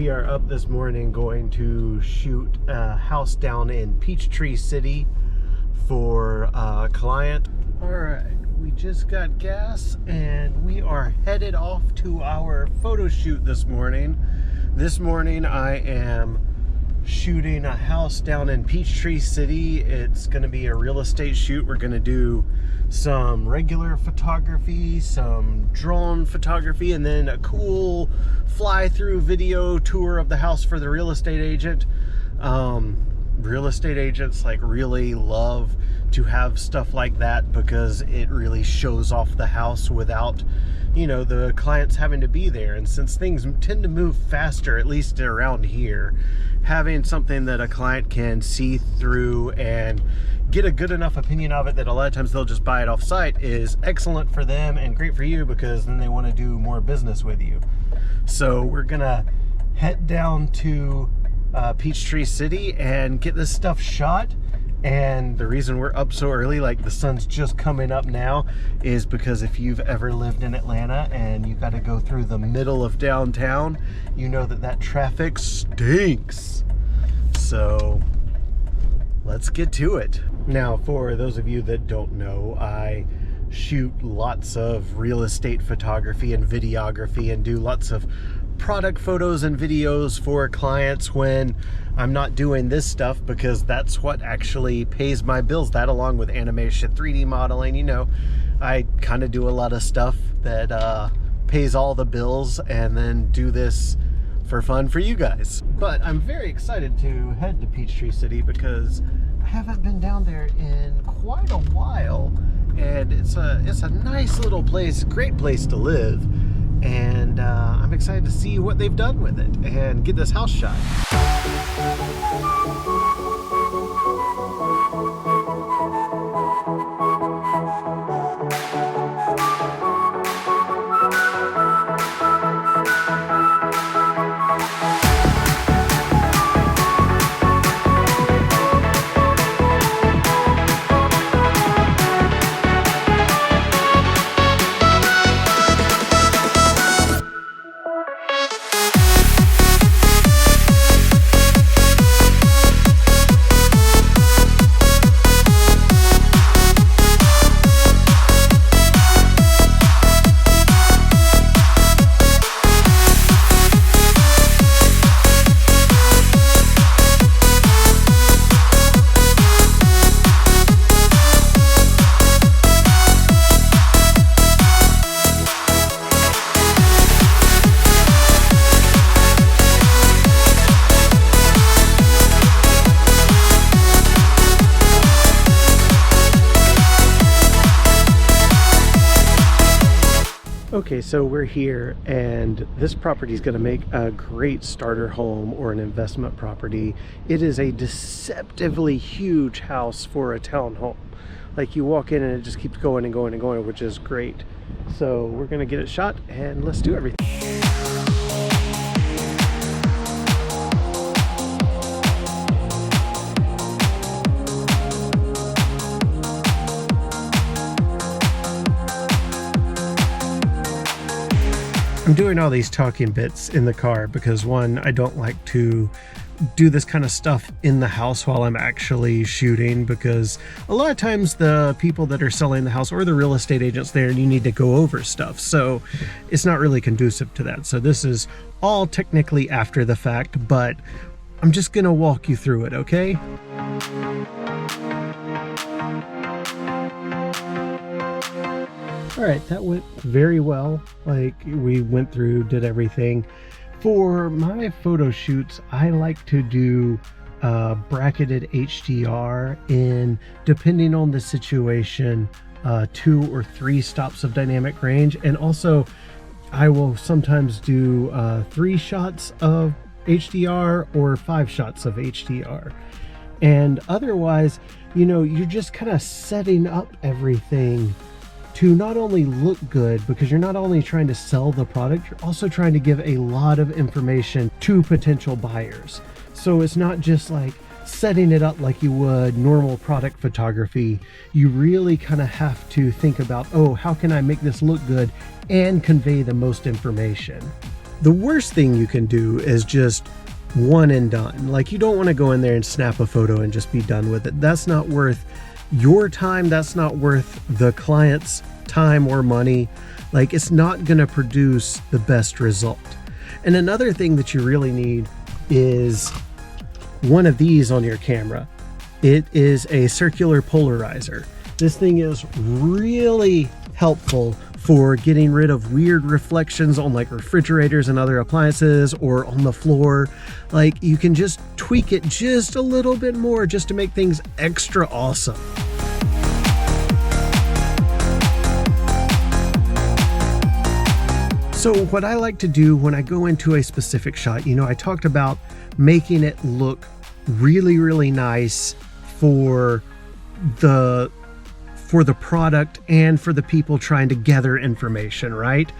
We are up this morning going to shoot a house down in Peachtree City for a client. All right, we just got gas and we are headed off to our photo shoot this morning. This morning I am shooting a house down in Peachtree City. It's going to be a real estate shoot. We're going to do some regular photography, some drone photography, and then a cool fly-through video tour of the house for the real estate agent. Real estate agents like really love to have stuff like that because it really shows off the house without, you know, the clients having to be there. And since things tend to move faster, at least around here, having something that a client can see through and get a good enough opinion of it that a lot of times they'll just buy it off site is excellent for them and great for you, because then they want to do more business with you. So we're gonna head down to Peachtree City and get this stuff shot. And the reason we're up so early, like the sun's just coming up now, is because if you've ever lived in Atlanta and you got to go through the middle of downtown, you know that traffic stinks. So let's get to it. Now, for those of you that don't know, I shoot lots of real estate photography and videography and do lots of product photos and videos for clients when I'm not doing this stuff, because that's what actually pays my bills. That, along with animation, 3D modeling, you know, I kind of do a lot of stuff that pays all the bills, and then do this for fun for you guys. But I'm very excited to head to Peachtree City because I haven't been down there in quite a while, and it's a nice little place, great place to live, and I'm excited to see what they've done with it and get this house shot. Okay, so we're here, and this property is going to make a great starter home or an investment property. It is a deceptively huge house for a townhome. Like, you walk in and it just keeps going and going and going, which is great. So we're going to get it shot and let's do everything. I'm doing all these talking bits in the car because, one, I don't like to do this kind of stuff in the house while I'm actually shooting, because a lot of times the people that are selling the house or the real estate agents there, you need to go over stuff. So it's not really conducive to that. So this is all technically after the fact, but I'm just going to walk you through it, okay? All right, that went very well. Like, we went through, did everything. For my photo shoots, I like to do bracketed HDR in, depending on the situation, 2 or 3 stops of dynamic range. And also, I will sometimes do 3 shots of HDR or 5 shots of HDR. And otherwise, you know, you're just kind of setting up everything to not only look good, because you're not only trying to sell the product, you're also trying to give a lot of information to potential buyers. So it's not just like setting it up like you would normal product photography. You really kind of have to think about, oh, how can I make this look good and convey the most information? The worst thing you can do is just one and done. Like, you don't want to go in there and snap a photo and just be done with it. That's not worth your time. That's not worth the client's time or money. Like, it's not going to produce the best result. And another thing that you really need is one of these on your camera. It is a circular polarizer. This thing is really helpful for getting rid of weird reflections on like refrigerators and other appliances or on the floor. Like, you can just tweak it just a little bit more just to make things extra awesome. So what I like to do when I go into a specific shot, you know, I talked about making it look really, really nice for the product and for the people trying to gather information, right?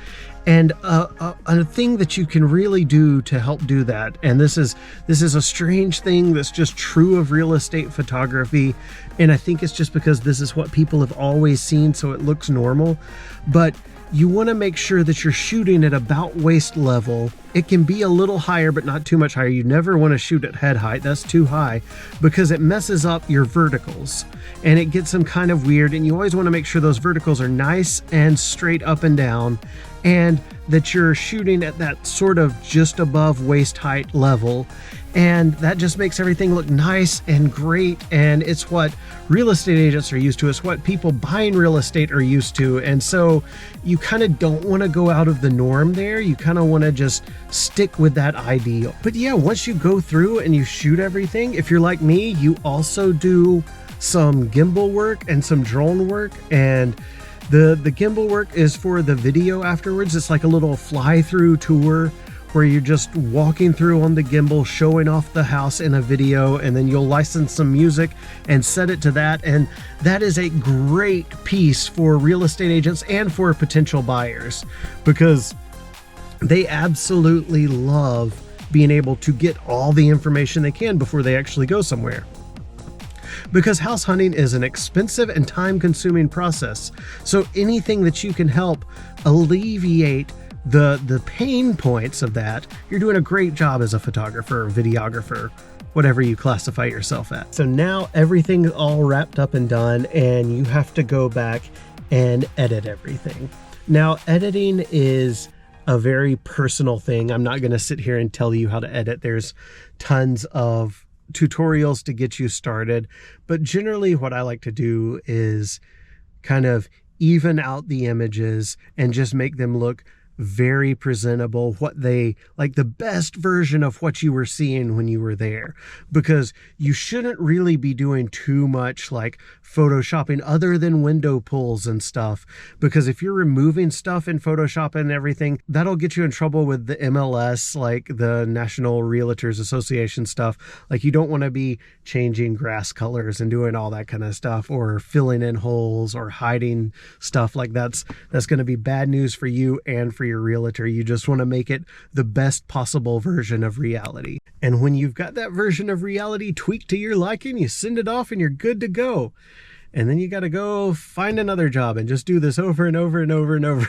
And a thing that you can really do to help do that, and this is a strange thing that's just true of real estate photography, and I think it's just because this is what people have always seen, so it looks normal, but you want to make sure that you're shooting at about waist level. It can be a little higher, but not too much higher. You never want to shoot at head height. That's too high because it messes up your verticals and it gets them kind of weird. And you always want to make sure those verticals are nice and straight up and down, and that you're shooting at that sort of just above waist height level. And that just makes everything look nice and great. And it's what real estate agents are used to. It's what people buying real estate are used to. And so you kind of don't want to go out of the norm there. You kind of want to just stick with that ideal. But yeah, once you go through and you shoot everything, if you're like me, you also do some gimbal work and some drone work. And the gimbal work is for the video afterwards. It's like a little fly-through tour where you're just walking through on the gimbal, showing off the house in a video, and then you'll license some music and set it to that. And that is a great piece for real estate agents and for potential buyers, because they absolutely love being able to get all the information they can before they actually go somewhere. Because house hunting is an expensive and time-consuming process. So anything that you can help alleviate the pain points of that, you're doing a great job as a photographer or videographer, whatever you classify yourself at. So now everything's all wrapped up and done, and you have to go back and edit everything. Now, editing is a very personal thing. I'm not going to sit here and tell you how to edit. There's tons of tutorials to get you started, but generally what I like to do is kind of even out the images and just make them look very presentable, what they like, the best version of what you were seeing when you were there. Because you shouldn't really be doing too much like photoshopping other than window pulls and stuff, because if you're removing stuff in Photoshop and everything, that'll get you in trouble with the MLS, like the National Realtors Association stuff. Like, you don't want to be changing grass colors and doing all that kind of stuff, or filling in holes or hiding stuff. Like, that's going to be bad news for you and for your realtor. You just want to make it the best possible version of reality. And when you've got that version of reality tweaked to your liking, you send it off and you're good to go. And then you got to go find another job and just do this over and over and over and over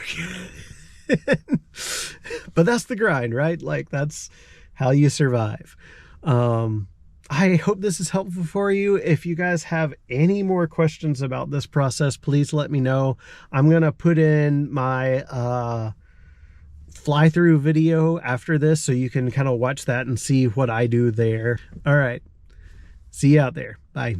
again. But that's the grind, right? Like, that's how you survive. I hope this is helpful for you. If you guys have any more questions about this process, please let me know. I'm going to put in my fly-through video after this, so you can kind of watch that and see what I do there. All right. See you out there. Bye.